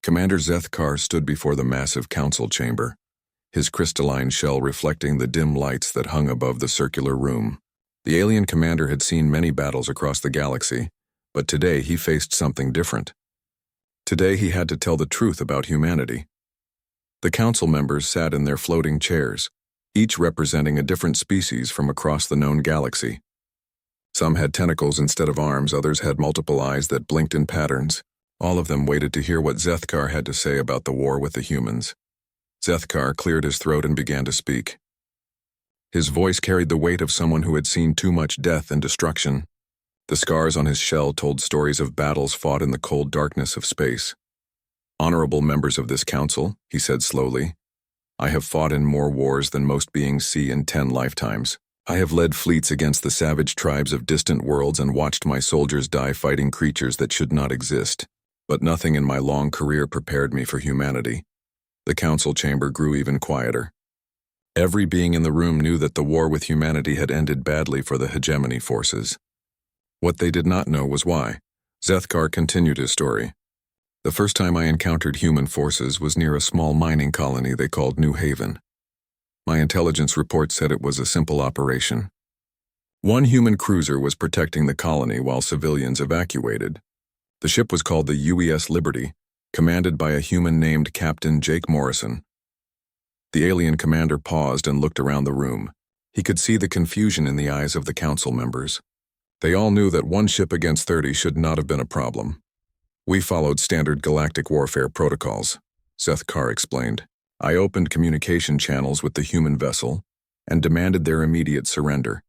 Commander Zethkar stood before the massive council chamber, his crystalline shell reflecting the dim lights that hung above the circular room. The alien commander had seen many battles across the galaxy, but today he faced something different. Today he had to tell the truth about humanity. The council members sat in their floating chairs, each representing a different species from across the known galaxy. Some had tentacles instead of arms, others had multiple eyes that blinked in patterns. All of them waited to hear what Zethkar had to say about the war with the humans. Zethkar cleared his throat and began to speak. His voice carried the weight of someone who had seen too much death and destruction. The scars on his shell told stories of battles fought in the cold darkness of space. "Honorable members of this council," he said slowly, "I have fought in more wars than most beings see in 10 lifetimes. I have led fleets against the savage tribes of distant worlds and watched my soldiers die fighting creatures that should not exist. But nothing in my long career prepared me for humanity." The council chamber grew even quieter. Every being in the room knew that the war with humanity had ended badly for the hegemony forces. What they did not know was why. Zethkar continued his story. "The first time I encountered human forces was near a small mining colony they called New Haven. My intelligence report said it was a simple operation. One human cruiser was protecting the colony while civilians evacuated. The ship was called the UES Liberty, commanded by a human named Captain Jake Morrison." The alien commander paused and looked around the room. He could see the confusion in the eyes of the council members. They all knew that one ship against 30 should not have been a problem. "We followed standard galactic warfare protocols," Zethkar explained. "I opened communication channels with the human vessel and demanded their immediate surrender.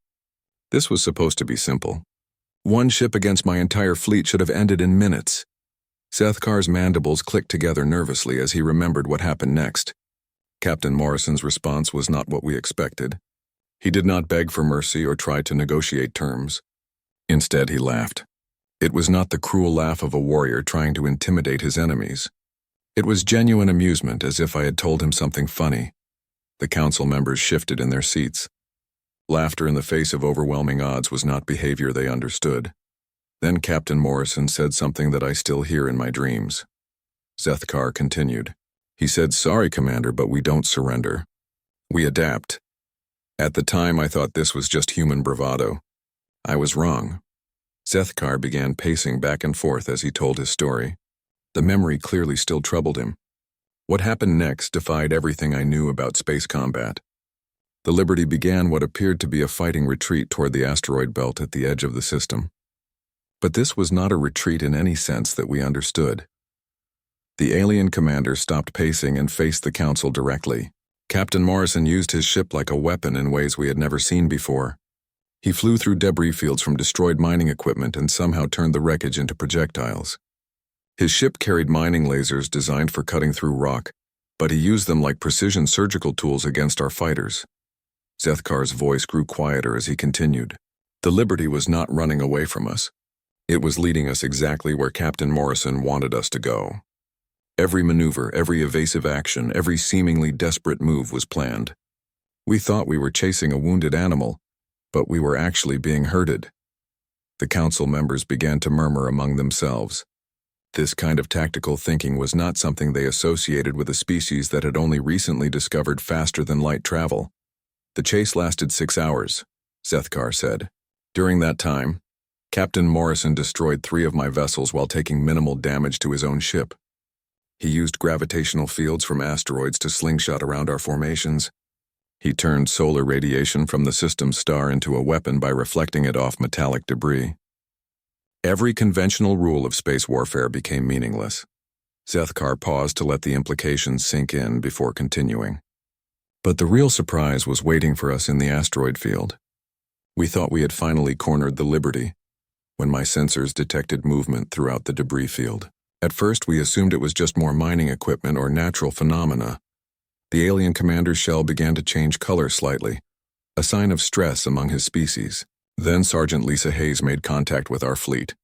This was supposed to be simple. One ship against my entire fleet should have ended in minutes." Zethkar's mandibles clicked together nervously as he remembered what happened next. Captain Morrison's response was not what we expected. He did not beg for mercy or try to negotiate terms. Instead, he laughed. It was not the cruel laugh of a warrior trying to intimidate his enemies. It was genuine amusement, as if I had told him something funny. The council members shifted in their seats. Laughter in the face of overwhelming odds was not behavior they understood. Then Captain Morrison said something that I still hear in my dreams. Zethkar continued. He said, "Sorry, Commander, but we don't surrender. We adapt." At the time, I thought this was just human bravado. I was wrong. Zethkar began pacing back and forth as he told his story. The memory clearly still troubled him. What happened next defied everything I knew about space combat. The Liberty began what appeared to be a fighting retreat toward the asteroid belt at the edge of the system. But this was not a retreat in any sense that we understood. The alien commander stopped pacing and faced the council directly. Captain Morrison used his ship like a weapon in ways we had never seen before. He flew through debris fields from destroyed mining equipment and somehow turned the wreckage into projectiles. His ship carried mining lasers designed for cutting through rock, but he used them like precision surgical tools against our fighters. Zethkar's voice grew quieter as he continued. The Liberty was not running away from us. It was leading us exactly where Captain Morrison wanted us to go. Every maneuver, every evasive action, every seemingly desperate move was planned. We thought we were chasing a wounded animal, but we were actually being herded. The council members began to murmur among themselves. This kind of tactical thinking was not something they associated with a species that had only recently discovered faster-than-light travel. "The chase lasted 6 hours, Zethkar said. During that time, Captain Morrison destroyed 3 of my vessels while taking minimal damage to his own ship. He used gravitational fields from asteroids to slingshot around our formations. He turned solar radiation from the system's star into a weapon by reflecting it off metallic debris. Every conventional rule of space warfare became meaningless." Zethkar paused to let the implications sink in before continuing. "But the real surprise was waiting for us in the asteroid field. We thought we had finally cornered the Liberty, when my sensors detected movement throughout the debris field. At first, we assumed it was just more mining equipment or natural phenomena. The alien commander's shell began to change color slightly, a sign of stress among his species. Then Sergeant Lisa Hayes made contact with our fleet.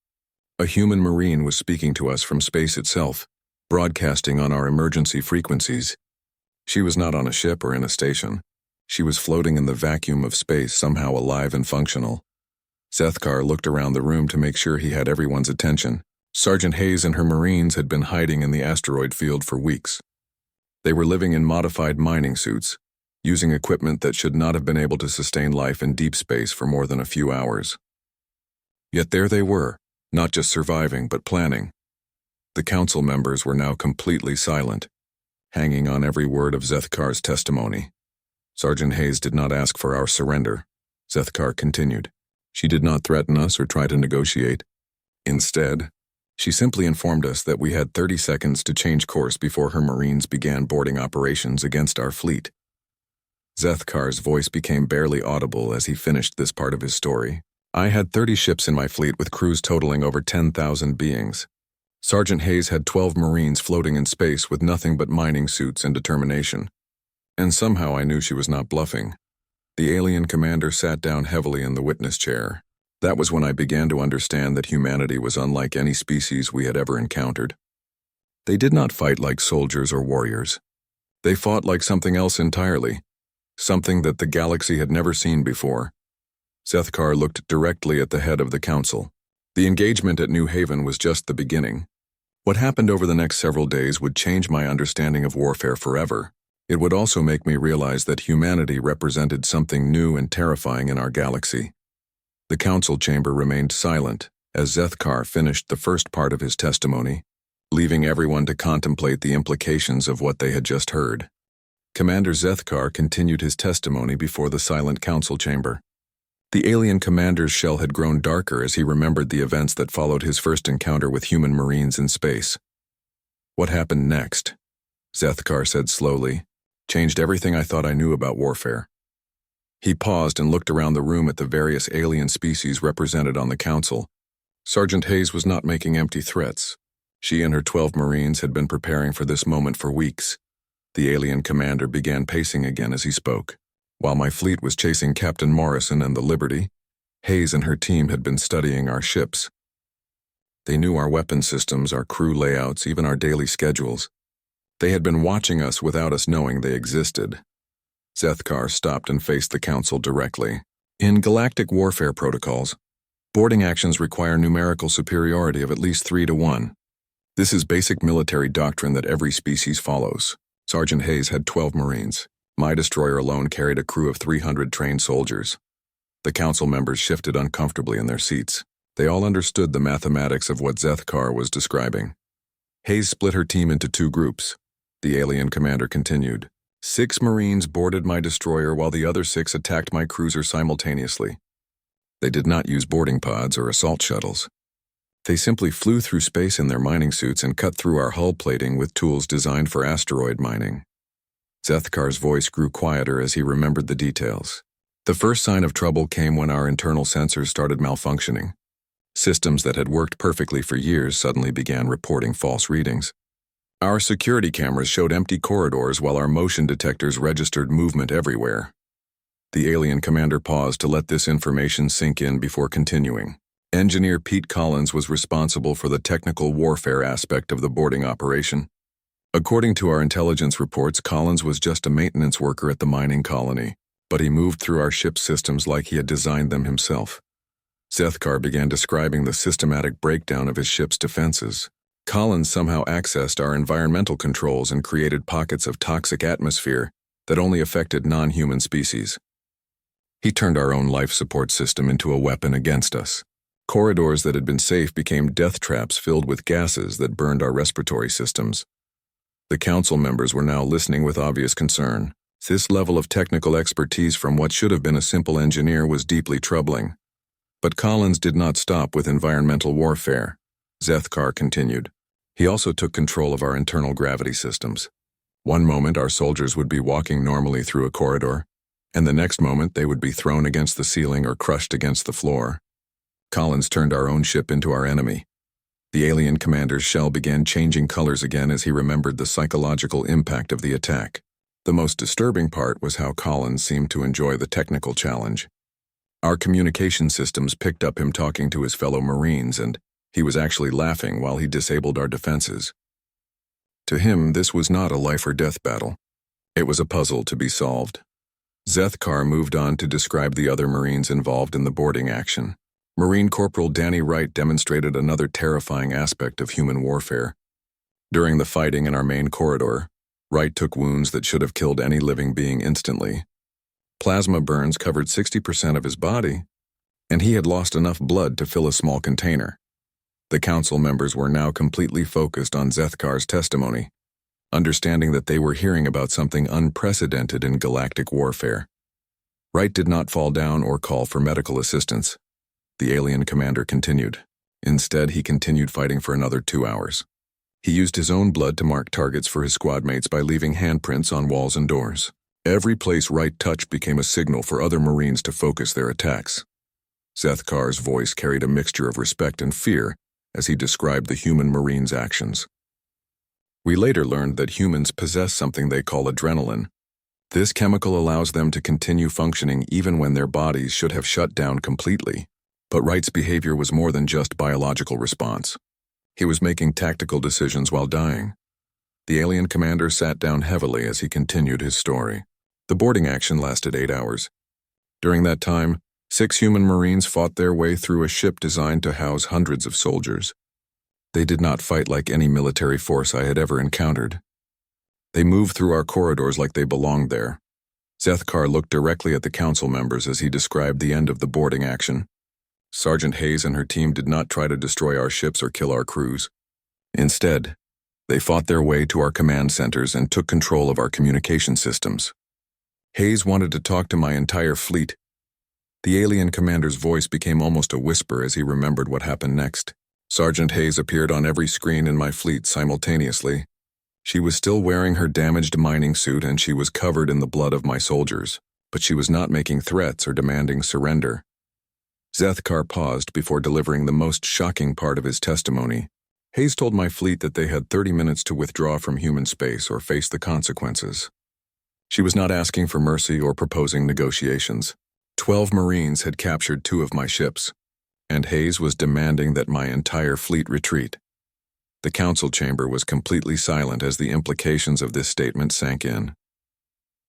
A human marine was speaking to us from space itself, broadcasting on our emergency frequencies. She was not on a ship or in a station. She was floating in the vacuum of space, somehow alive and functional. Zethkar looked around the room to make sure he had everyone's attention, Sergeant Hayes and her Marines had been hiding in the asteroid field for weeks. They were living in modified mining suits, using equipment that should not have been able to sustain life in deep space for more than a few hours. Yet there they were, not just surviving but planning. The council members were now completely silent, hanging on every word of Zethkar's testimony. Sergeant Hayes did not ask for our surrender. Zethkar continued. She did not threaten us or try to negotiate. Instead, she simply informed us that we had 30 seconds to change course before her Marines began boarding operations against our fleet. Zethkar's voice became barely audible as he finished this part of his story. I had 30 ships in my fleet with crews totaling over 10,000 beings. Sergeant Hayes had 12 Marines floating in space with nothing but mining suits and determination. And somehow I knew she was not bluffing. The alien commander sat down heavily in the witness chair. That was when I began to understand that humanity was unlike any species we had ever encountered. They did not fight like soldiers or warriors. They fought like something else entirely, something that the galaxy had never seen before. Zethkar looked directly at the head of the council. The engagement at New Haven was just the beginning. What happened over the next several days would change my understanding of warfare forever. It would also make me realize that humanity represented something new and terrifying in our galaxy. The council chamber remained silent as Zethkar finished the first part of his testimony, leaving everyone to contemplate the implications of what they had just heard. Commander Zethkar continued his testimony before the silent council chamber. The alien commander's shell had grown darker as he remembered the events that followed his first encounter with human Marines in space. What happened next? Zethkar said slowly. Changed everything I thought I knew about warfare. He paused and looked around the room at the various alien species represented on the council. Sergeant Hayes was not making empty threats. She and her 12 Marines had been preparing for this moment for weeks. The alien commander began pacing again as he spoke. While my fleet was chasing Captain Morrison and the Liberty, Hayes and her team had been studying our ships. They knew our weapon systems, our crew layouts, even our daily schedules. They had been watching us without us knowing they existed. Zethkar stopped and faced the council directly. In galactic warfare protocols, boarding actions require numerical superiority of at least 3 to 1. This is basic military doctrine that every species follows. Sergeant Hayes had 12 Marines. My destroyer alone carried a crew of 300 trained soldiers. The council members shifted uncomfortably in their seats. They all understood the mathematics of what Zethkar was describing. Hayes split her team into 2 groups. The alien commander continued. 6 Marines boarded my destroyer while the other 6 attacked my cruiser simultaneously. They did not use boarding pods or assault shuttles. They simply flew through space in their mining suits and cut through our hull plating with tools designed for asteroid mining. Zethkar's voice grew quieter as he remembered the details. The first sign of trouble came when our internal sensors started malfunctioning. Systems that had worked perfectly for years suddenly began reporting false readings. Our security cameras showed empty corridors while our motion detectors registered movement everywhere. The alien commander paused to let this information sink in before continuing. Engineer Pete Collins was responsible for the technical warfare aspect of the boarding operation. According to our intelligence reports, Collins was just a maintenance worker at the mining colony, but he moved through our ship systems like he had designed them himself. Zethkar began describing the systematic breakdown of his ship's defenses. Collins somehow accessed our environmental controls and created pockets of toxic atmosphere that only affected non-human species. He turned our own life support system into a weapon against us. Corridors that had been safe became death traps filled with gases that burned our respiratory systems. The council members were now listening with obvious concern. This level of technical expertise from what should have been a simple engineer was deeply troubling. But Collins did not stop with environmental warfare. Zethkar continued. He also took control of our internal gravity systems. One moment our soldiers would be walking normally through a corridor, and the next moment they would be thrown against the ceiling or crushed against the floor. Collins turned our own ship into our enemy. The alien commander's shell began changing colors again as he remembered the psychological impact of the attack. The most disturbing part was how Collins seemed to enjoy the technical challenge. Our communication systems picked up him talking to his fellow Marines, and he was actually laughing while he disabled our defenses. To him, this was not a life-or-death battle. It was a puzzle to be solved. Zethkar moved on to describe the other Marines involved in the boarding action. Marine Corporal Danny Wright demonstrated another terrifying aspect of human warfare. During the fighting in our main corridor, Wright took wounds that should have killed any living being instantly. Plasma burns covered 60% of his body, and he had lost enough blood to fill a small container. The council members were now completely focused on Zethkar's testimony, understanding that they were hearing about something unprecedented in galactic warfare. Wright did not fall down or call for medical assistance. The alien commander continued. Instead, he continued fighting for another 2 hours. He used his own blood to mark targets for his squad mates by leaving handprints on walls and doors. Every place Wright touched became a signal for other Marines to focus their attacks. Zethkar's voice carried a mixture of respect and fear as he described the human Marine's actions. We later learned that humans possess something they call adrenaline. This chemical allows them to continue functioning even when their bodies should have shut down completely. But Wright's behavior was more than just biological response. He was making tactical decisions while dying. The alien commander sat down heavily as he continued his story. The boarding action lasted 8 hours. During that time, 6 human Marines fought their way through a ship designed to house hundreds of soldiers. They did not fight like any military force I had ever encountered. They moved through our corridors like they belonged there. Zethkar looked directly at the council members as he described the end of the boarding action. Sergeant Hayes and her team did not try to destroy our ships or kill our crews. Instead, they fought their way to our command centers and took control of our communication systems. Hayes wanted to talk to my entire fleet. The alien commander's voice became almost a whisper as he remembered what happened next. Sergeant Hayes appeared on every screen in my fleet simultaneously. She was still wearing her damaged mining suit and she was covered in the blood of my soldiers, but she was not making threats or demanding surrender. Zethkar paused before delivering the most shocking part of his testimony. Hayes told my fleet that they had 30 minutes to withdraw from human space or face the consequences. She was not asking for mercy or proposing negotiations. 12 Marines had captured 2 of my ships, and Hayes was demanding that my entire fleet retreat. The council chamber was completely silent as the implications of this statement sank in.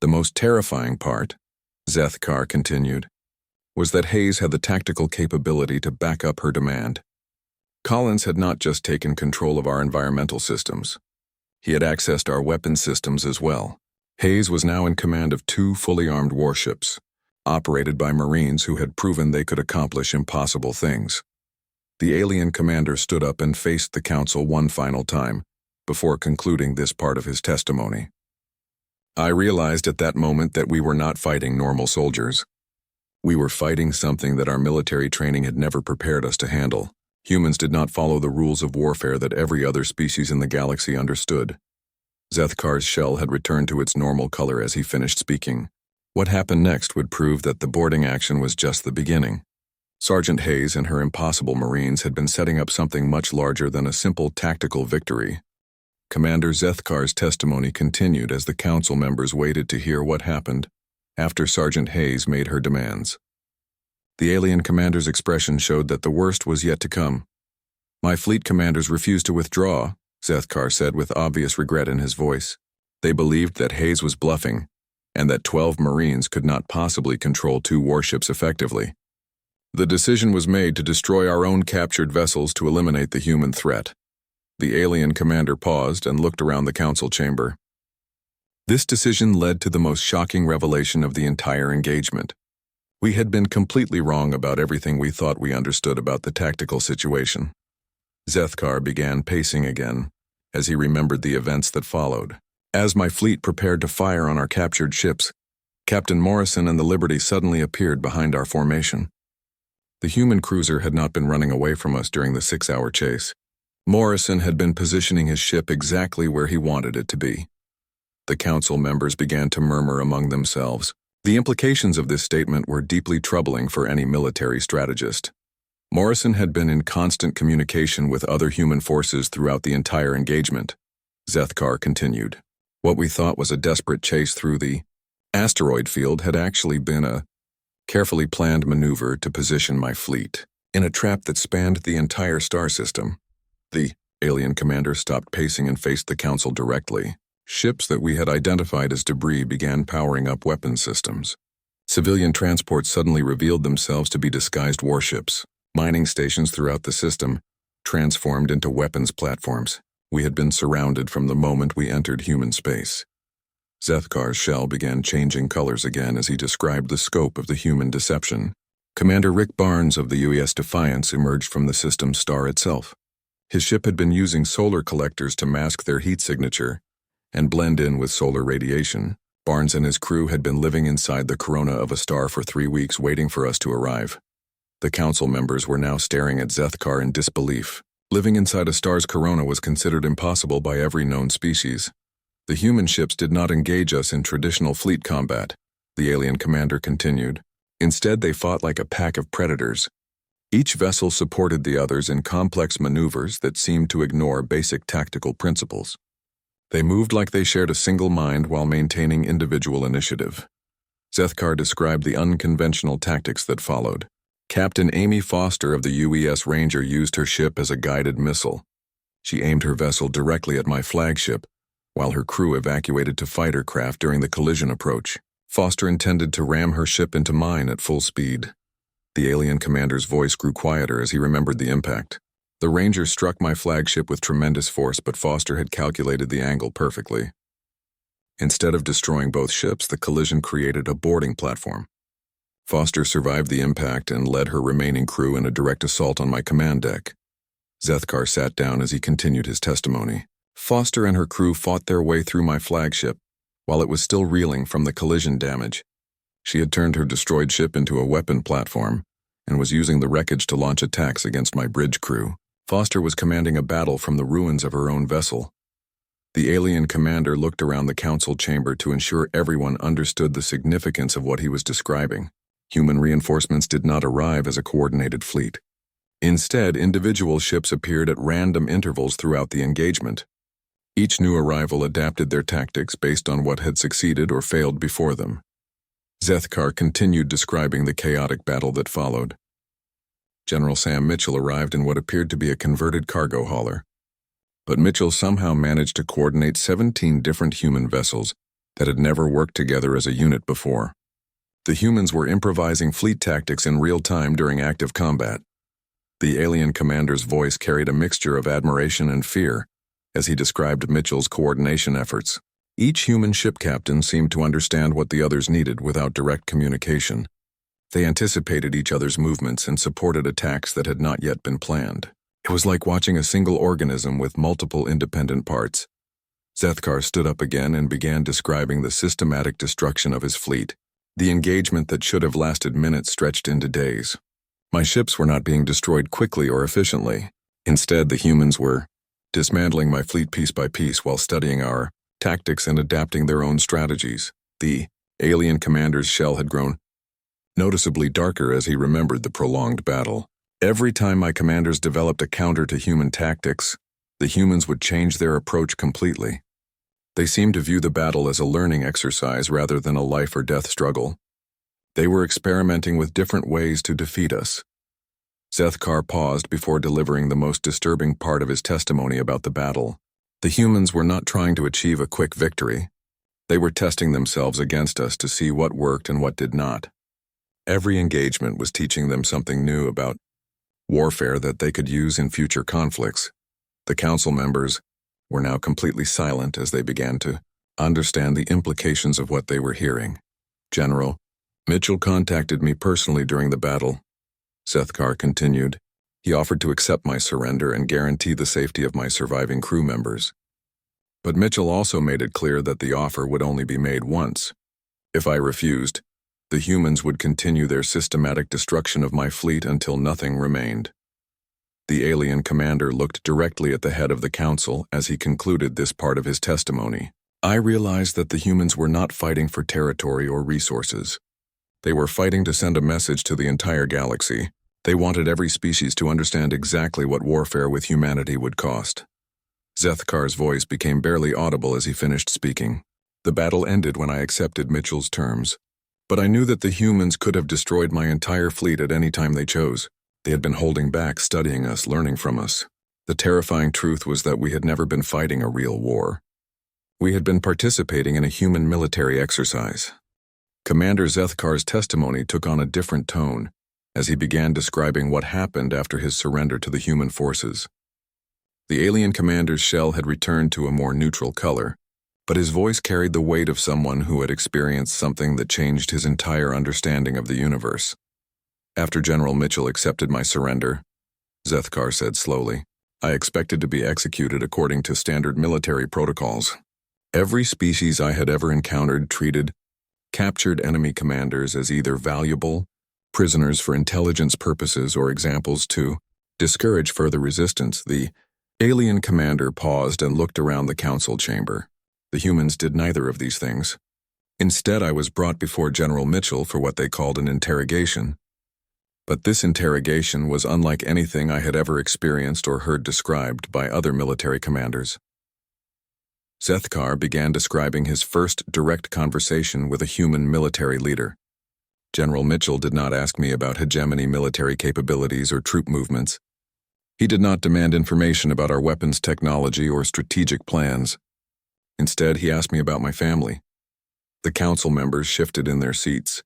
The most terrifying part, Zethkar continued, was that Hayes had the tactical capability to back up her demand. Collins had not just taken control of our environmental systems. He had accessed our weapon systems as well. Hayes was now in command of 2 fully armed warships, operated by Marines who had proven they could accomplish impossible things. The alien commander stood up and faced the council one final time, before concluding this part of his testimony. I realized at that moment that we were not fighting normal soldiers. We were fighting something that our military training had never prepared us to handle. Humans did not follow the rules of warfare that every other species in the galaxy understood. Zethkar's shell had returned to its normal color as he finished speaking. What happened next would prove that the boarding action was just the beginning. Sergeant Hayes and her impossible Marines had been setting up something much larger than a simple tactical victory. Commander Zethkar's testimony continued as the council members waited to hear what happened after Sergeant Hayes made her demands. The alien commander's expression showed that the worst was yet to come. My fleet commanders refused to withdraw, Zethkar said with obvious regret in his voice. They believed that Hayes was bluffing, and that 12 Marines could not possibly control 2 warships effectively. The decision was made to destroy our own captured vessels to eliminate the human threat. The alien commander paused and looked around the council chamber. This decision led to the most shocking revelation of the entire engagement. We had been completely wrong about everything we thought we understood about the tactical situation. Zethkar began pacing again, as he remembered the events that followed. As my fleet prepared to fire on our captured ships, Captain Morrison and the Liberty suddenly appeared behind our formation. The human cruiser had not been running away from us during the 6-hour chase. Morrison had been positioning his ship exactly where he wanted it to be. The council members began to murmur among themselves. The implications of this statement were deeply troubling for any military strategist. Morrison had been in constant communication with other human forces throughout the entire engagement. Zethkar continued. What we thought was a desperate chase through the asteroid field had actually been a carefully planned maneuver to position my fleet in a trap that spanned the entire star system. The alien commander stopped pacing and faced the council directly. Ships that we had identified as debris began powering up weapons systems. Civilian transports suddenly revealed themselves to be disguised warships. Mining stations throughout the system transformed into weapons platforms. We had been surrounded from the moment we entered human space. Zethkar's shell began changing colors again as he described the scope of the human deception. Commander Rick Barnes of the UES Defiance emerged from the system's star itself. His ship had been using solar collectors to mask their heat signature and blend in with solar radiation. Barnes and his crew had been living inside the corona of a star for 3 weeks waiting for us to arrive. The council members were now staring at Zethkar in disbelief. Living inside a star's corona was considered impossible by every known species. The human ships did not engage us in traditional fleet combat, the alien commander continued. Instead, they fought like a pack of predators. Each vessel supported the others in complex maneuvers that seemed to ignore basic tactical principles. They moved like they shared a single mind while maintaining individual initiative. Zethkar described the unconventional tactics that followed. Captain Amy Foster of the UES Ranger used her ship as a guided missile. She aimed her vessel directly at my flagship, while her crew evacuated to fighter craft during the collision approach. Foster intended to ram her ship into mine at full speed. The alien commander's voice grew quieter as he remembered the impact. The Ranger struck my flagship with tremendous force, but Foster had calculated the angle perfectly. Instead of destroying both ships, the collision created a boarding platform. Foster survived the impact and led her remaining crew in a direct assault on my command deck. Zethkar sat down as he continued his testimony. Foster and her crew fought their way through my flagship, while it was still reeling from the collision damage. She had turned her destroyed ship into a weapon platform and was using the wreckage to launch attacks against my bridge crew. Foster was commanding a battle from the ruins of her own vessel. The alien commander looked around the council chamber to ensure everyone understood the significance of what he was describing. Human reinforcements did not arrive as a coordinated fleet. Instead, individual ships appeared at random intervals throughout the engagement. Each new arrival adapted their tactics based on what had succeeded or failed before them. Zethkar continued describing the chaotic battle that followed. General Sam Mitchell arrived in what appeared to be a converted cargo hauler. But Mitchell somehow managed to coordinate 17 different human vessels that had never worked together as a unit before. The humans were improvising fleet tactics in real time during active combat. The alien commander's voice carried a mixture of admiration and fear as he described Mitchell's coordination efforts. Each human ship captain seemed to understand what the others needed without direct communication. They anticipated each other's movements and supported attacks that had not yet been planned. It was like watching a single organism with multiple independent parts. Zethkar stood up again and began describing the systematic destruction of his fleet. The engagement that should have lasted minutes stretched into days. My ships were not being destroyed quickly or efficiently. Instead, the humans were dismantling my fleet piece by piece while studying our tactics and adapting their own strategies. The alien commander's shell had grown noticeably darker as he remembered the prolonged battle. Every time my commanders developed a counter to human tactics, the humans would change their approach completely. They seemed to view the battle as a learning exercise rather than a life or death struggle. They were experimenting with different ways to defeat us. Zethkar paused before delivering the most disturbing part of his testimony about the battle. The humans were not trying to achieve a quick victory. They were testing themselves against us to see what worked and what did not. Every engagement was teaching them something new about warfare that they could use in future conflicts. The council members were now completely silent as they began to understand the implications of what they were hearing. General Mitchell contacted me personally during the battle. Zethkar continued. He offered to accept my surrender and guarantee the safety of my surviving crew members. But Mitchell also made it clear that the offer would only be made once. If I refused, the humans would continue their systematic destruction of my fleet until nothing remained. The alien commander looked directly at the head of the council as he concluded this part of his testimony. I realized that the humans were not fighting for territory or resources. They were fighting to send a message to the entire galaxy. They wanted every species to understand exactly what warfare with humanity would cost. Zethkar's voice became barely audible as he finished speaking. The battle ended when I accepted Mitchell's terms. But I knew that the humans could have destroyed my entire fleet at any time they chose. They had been holding back, studying us, learning from us. The terrifying truth was that we had never been fighting a real war. We had been participating in a human military exercise. Commander Zethkar's testimony took on a different tone. as he began describing what happened after his surrender to the human forces. The alien commander's shell had returned to a more neutral color, but his voice carried the weight of someone who had experienced something that changed his entire understanding of the universe. After General Mitchell accepted my surrender, Zethkar said slowly, I expected to be executed according to standard military protocols. Every species I had ever encountered treated captured enemy commanders as either valuable prisoners for intelligence purposes or examples to discourage further resistance. The alien commander paused and looked around the council chamber. The humans did neither of these things. Instead, I was brought before General Mitchell for what they called an interrogation. But this interrogation was unlike anything I had ever experienced or heard described by other military commanders. Zethkar began describing his first direct conversation with a human military leader. General Mitchell did not ask me about hegemony military capabilities or troop movements. He did not demand information about our weapons technology or strategic plans. Instead, he asked me about my family. The council members shifted in their seats,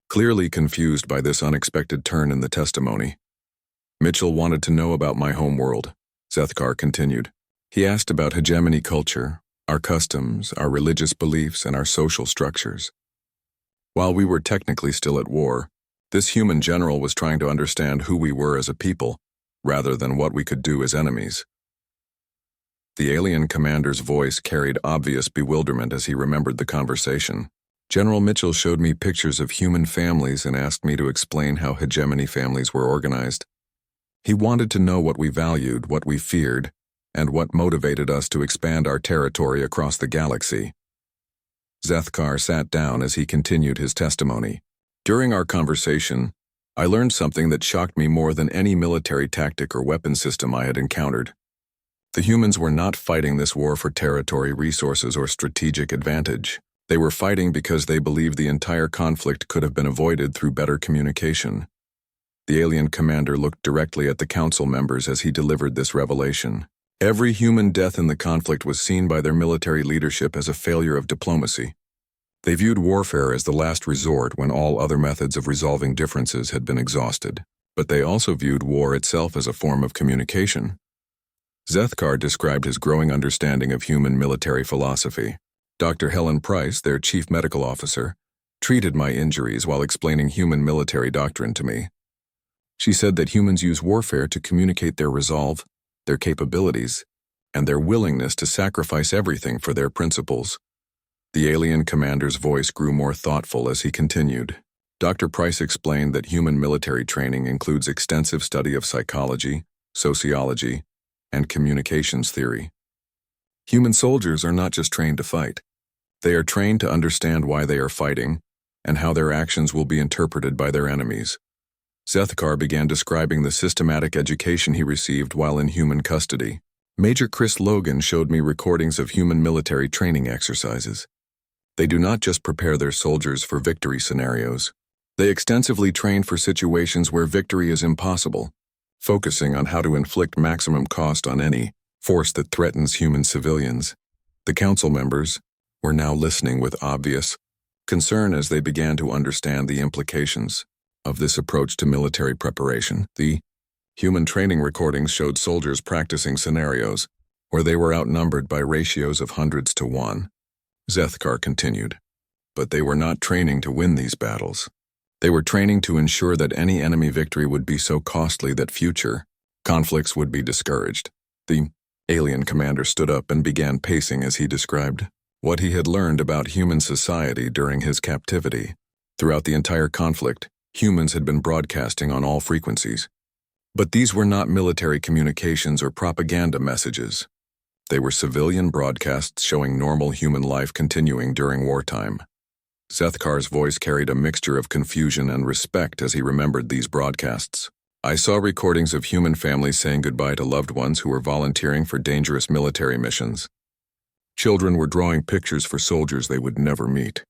clearly confused by this unexpected turn in the testimony. Mitchell wanted to know about my homeworld, Zethkar continued. He asked about hegemony culture, our customs, our religious beliefs, and our social structures. While we were technically still at war, this human general was trying to understand who we were as a people, rather than what we could do as enemies. The alien commander's voice carried obvious bewilderment as he remembered the conversation. General Mitchell showed me pictures of human families and asked me to explain how hegemony families were organized. He wanted to know what we valued, what we feared, and what motivated us to expand our territory across the galaxy. Zethkar sat down as he continued his testimony. During our conversation, I learned something that shocked me more than any military tactic or weapon system I had encountered. The humans were not fighting this war for territory, resources, or strategic advantage. They were fighting because they believed the entire conflict could have been avoided through better communication. The alien commander looked directly at the council members as he delivered this revelation. Every human death in the conflict was seen by their military leadership as a failure of diplomacy. They viewed warfare as the last resort when all other methods of resolving differences had been exhausted. But they also viewed war itself as a form of communication. Zethkar described his growing understanding of human military philosophy. Dr. Helen Price, their chief medical officer, treated my injuries while explaining human military doctrine to me. She said that humans use warfare to communicate their resolve, their capabilities, and their willingness to sacrifice everything for their principles. The alien commander's voice grew more thoughtful as he continued. Dr. Price explained that human military training includes extensive study of psychology, sociology, and communications theory. Human soldiers are not just trained to fight. They are trained to understand why they are fighting and how their actions will be interpreted by their enemies. Zethkar began describing the systematic education he received while in human custody. Major Chris Logan showed me recordings of human military training exercises. They do not just prepare their soldiers for victory scenarios. They extensively train for situations where victory is impossible, focusing on how to inflict maximum cost on any force that threatens human civilians. The council members were now listening with obvious concern as they began to understand the implications of this approach to military preparation. The human training recordings showed soldiers practicing scenarios where they were outnumbered by ratios of hundreds to one. Zethkar continued, but they were not training to win these battles. They were training to ensure that any enemy victory would be so costly that future conflicts would be discouraged. The alien commander stood up and began pacing as he described what he had learned about human society during his captivity. Throughout the entire conflict, humans had been broadcasting on all frequencies. But these were not military communications or propaganda messages. They were civilian broadcasts showing normal human life continuing during wartime. Zethkar's voice carried a mixture of confusion and respect as he remembered these broadcasts. I saw recordings of human families saying goodbye to loved ones who were volunteering for dangerous military missions. Children were drawing pictures for soldiers they would never meet.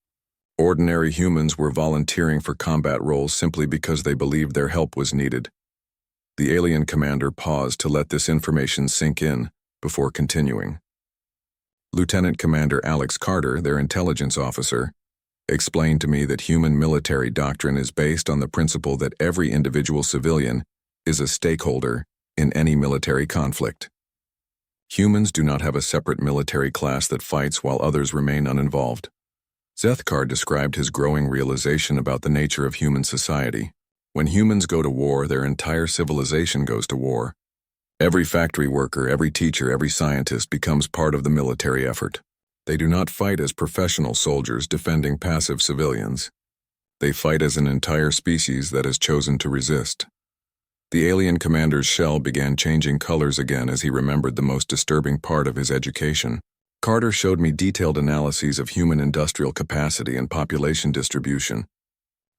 Ordinary humans were volunteering for combat roles simply because they believed their help was needed. The alien commander paused to let this information sink in before continuing. Lieutenant Commander Alex Carter, their intelligence officer, explained to me that human military doctrine is based on the principle that every individual civilian is a stakeholder in any military conflict. Humans do not have a separate military class that fights while others remain uninvolved. Zethkar described his growing realization about the nature of human society. When humans go to war, their entire civilization goes to war. Every factory worker, every teacher, every scientist becomes part of the military effort. They do not fight as professional soldiers defending passive civilians. They fight as an entire species that has chosen to resist. The alien commander's shell began changing colors again as he remembered the most disturbing part of his education. Carter showed me detailed analyses of human industrial capacity and population distribution.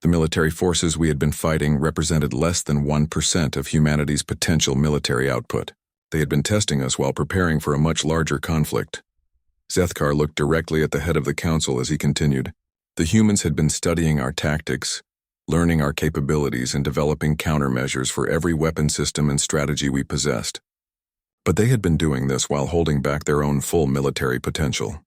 The military forces we had been fighting represented less than 1% of humanity's potential military output. They had been testing us while preparing for a much larger conflict. Zethkar looked directly at the head of the council as he continued. The humans had been studying our tactics, learning our capabilities, and developing countermeasures for every weapon system and strategy we possessed. But they had been doing this while holding back their own full military potential.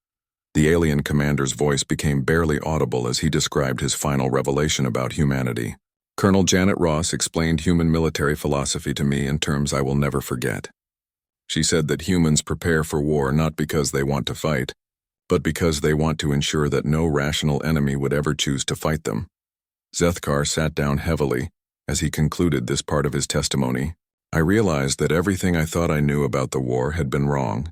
The alien commander's voice became barely audible as he described his final revelation about humanity. Colonel Janet Ross explained human military philosophy to me in terms I will never forget. She said that humans prepare for war not because they want to fight, but because they want to ensure that no rational enemy would ever choose to fight them. Zethkar sat down heavily as he concluded this part of his testimony. I realized that everything I thought I knew about the war had been wrong.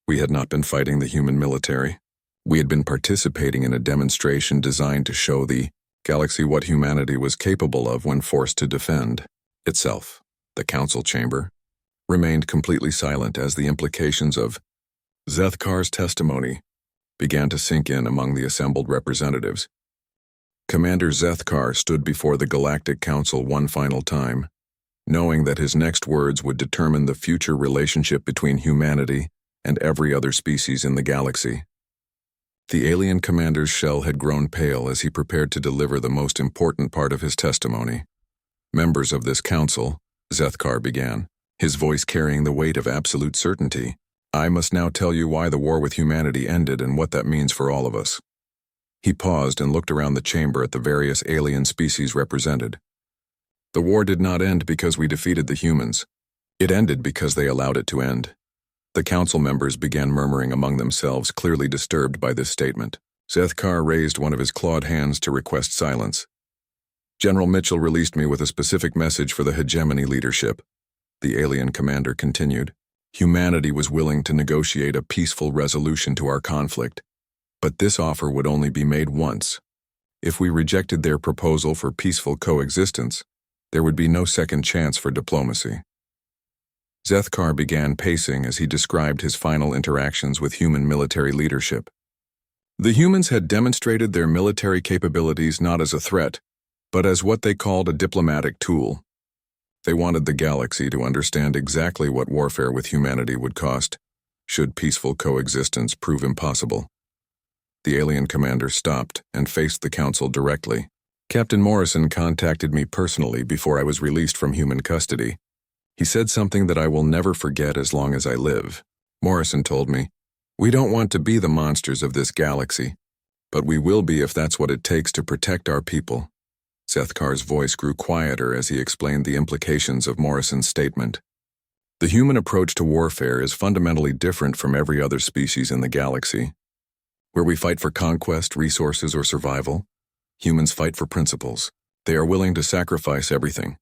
We had not been fighting the human military. We had been participating in a demonstration designed to show the galaxy what humanity was capable of when forced to defend itself. The council chamber remained completely silent as the implications of Zethkar's testimony began to sink in among the assembled representatives. Commander Zethkar stood before the Galactic Council one final time, knowing that his next words would determine the future relationship between humanity and every other species in the galaxy. The alien commander's shell had grown pale as he prepared to deliver the most important part of his testimony. Members of this council, Zethkar began, his voice carrying the weight of absolute certainty. I must now tell you why the war with humanity ended and what that means for all of us. He paused and looked around the chamber at the various alien species represented. The war did not end because we defeated the humans. It ended because they allowed it to end. The council members began murmuring among themselves, clearly disturbed by this statement. Zethkar raised one of his clawed hands to request silence. General Mitchell released me with a specific message for the hegemony leadership. The alien commander continued. Humanity was willing to negotiate a peaceful resolution to our conflict, but this offer would only be made once. If we rejected their proposal for peaceful coexistence, there would be no second chance for diplomacy. Zethkar began pacing as he described his final interactions with human military leadership. The humans had demonstrated their military capabilities not as a threat, but as what they called a diplomatic tool. They wanted the galaxy to understand exactly what warfare with humanity would cost, should peaceful coexistence prove impossible. The alien commander stopped and faced the council directly. Captain Morrison contacted me personally before I was released from human custody. He said something that I will never forget as long as I live. Morrison told me, "We don't want to be the monsters of this galaxy, but we will be if that's what it takes to protect our people." Zethkar's voice grew quieter as he explained the implications of Morrison's statement. The human approach to warfare is fundamentally different from every other species in the galaxy. Where we fight for conquest, resources, or survival, humans fight for principles. They are willing to sacrifice everything.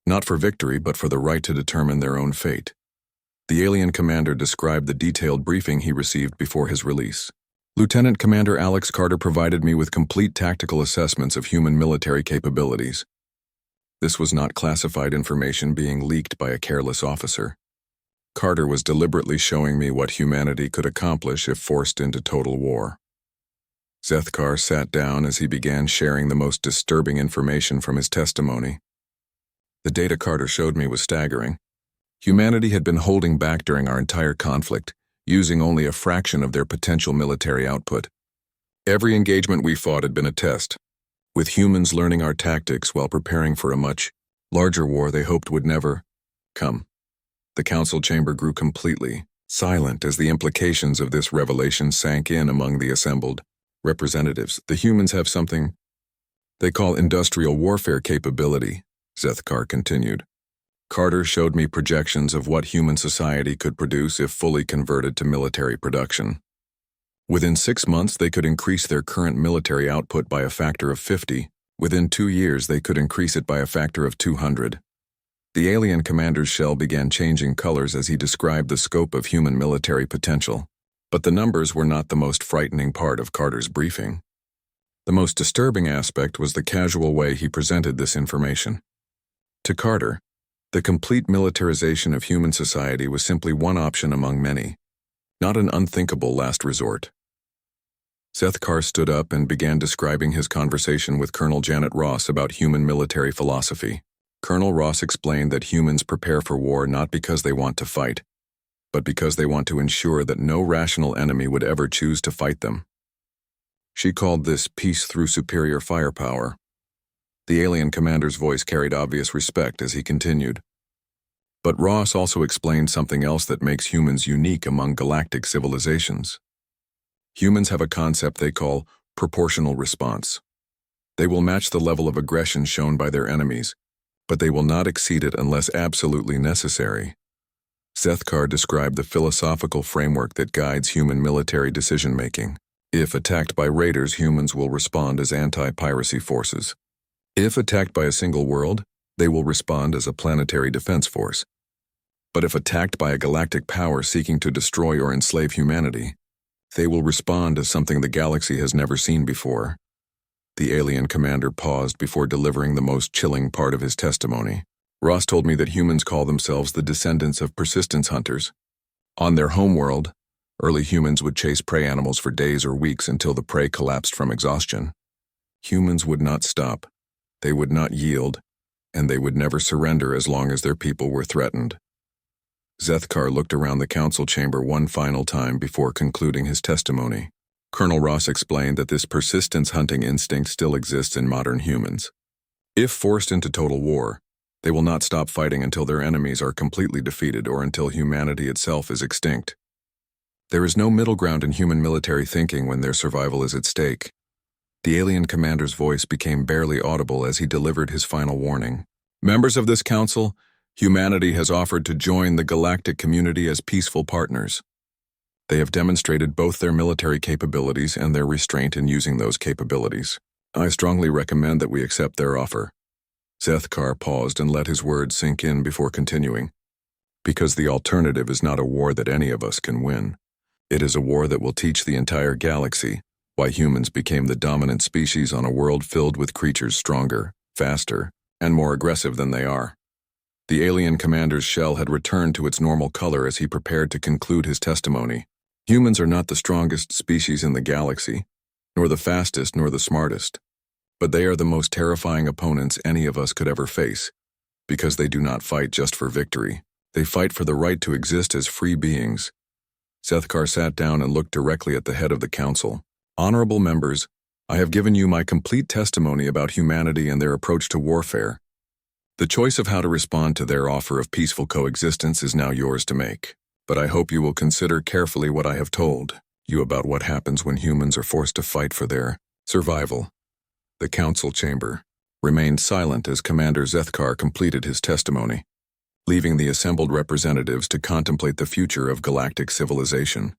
Not for victory, but for the right to determine their own fate. The alien commander described the detailed briefing he received before his release. Lieutenant Commander Alex Carter provided me with complete tactical assessments of human military capabilities. This was not classified information being leaked by a careless officer. Carter was deliberately showing me what humanity could accomplish if forced into total war. Zethkar sat down as he began sharing the most disturbing information from his testimony. The data Carter showed me was staggering. Humanity had been holding back during our entire conflict, using only a fraction of their potential military output. Every engagement we fought had been a test, with humans learning our tactics while preparing for a much larger war they hoped would never come. The council chamber grew completely silent as the implications of this revelation sank in among the assembled Representatives, the humans have something they call industrial warfare capability, Zethkar continued. Carter showed me projections of what human society could produce if fully converted to military production. Within 6 months, they could increase their current military output by a factor of 50. Within 2 years, they could increase it by a factor of 200. The alien commander's shell began changing colors as he described the scope of human military potential. But the numbers were not the most frightening part of Carter's briefing. The most disturbing aspect was the casual way he presented this information. To Carter, the complete militarization of human society was simply one option among many, not an unthinkable last resort. Zethkar stood up and began describing his conversation with Colonel Janet Ross about human military philosophy. Colonel Ross explained that humans prepare for war not because they want to fight, but because they want to ensure that no rational enemy would ever choose to fight them. She called this peace through superior firepower. The alien commander's voice carried obvious respect as he continued. But Ross also explained something else that makes humans unique among galactic civilizations. Humans have a concept they call proportional response. They will match the level of aggression shown by their enemies, but they will not exceed it unless absolutely necessary. Zethkar described the philosophical framework that guides human military decision-making. If attacked by raiders, humans will respond as anti-piracy forces. If attacked by a single world, they will respond as a planetary defense force. But if attacked by a galactic power seeking to destroy or enslave humanity, they will respond as something the galaxy has never seen before. The alien commander paused before delivering the most chilling part of his testimony. Ross told me that humans call themselves the descendants of persistence hunters. On their homeworld, early humans would chase prey animals for days or weeks until the prey collapsed from exhaustion. Humans would not stop, they would not yield, and they would never surrender as long as their people were threatened. Zethkar looked around the council chamber one final time before concluding his testimony. Colonel Ross explained that this persistence hunting instinct still exists in modern humans. If forced into total war, they will not stop fighting until their enemies are completely defeated or until humanity itself is extinct. There is no middle ground in human military thinking when their survival is at stake. The alien commander's voice became barely audible as he delivered his final warning. Members of this council, humanity has offered to join the galactic community as peaceful partners. They have demonstrated both their military capabilities and their restraint in using those capabilities. I strongly recommend that we accept their offer. Zethkar paused and let his words sink in before continuing. Because the alternative is not a war that any of us can win. It is a war that will teach the entire galaxy why humans became the dominant species on a world filled with creatures stronger, faster, and more aggressive than they are. The alien commander's shell had returned to its normal color as he prepared to conclude his testimony. Humans are not the strongest species in the galaxy, nor the fastest nor the smartest, but they are the most terrifying opponents any of us could ever face, because they do not fight just for victory. They fight for the right to exist as free beings. Zethkar sat down and looked directly at the head of the council. Honorable members, I have given you my complete testimony about humanity and their approach to warfare. The choice of how to respond to their offer of peaceful coexistence is now yours to make. But I hope you will consider carefully what I have told you about what happens when humans are forced to fight for their survival. The council chamber remained silent as Commander Zethkar completed his testimony, leaving the assembled representatives to contemplate the future of galactic civilization.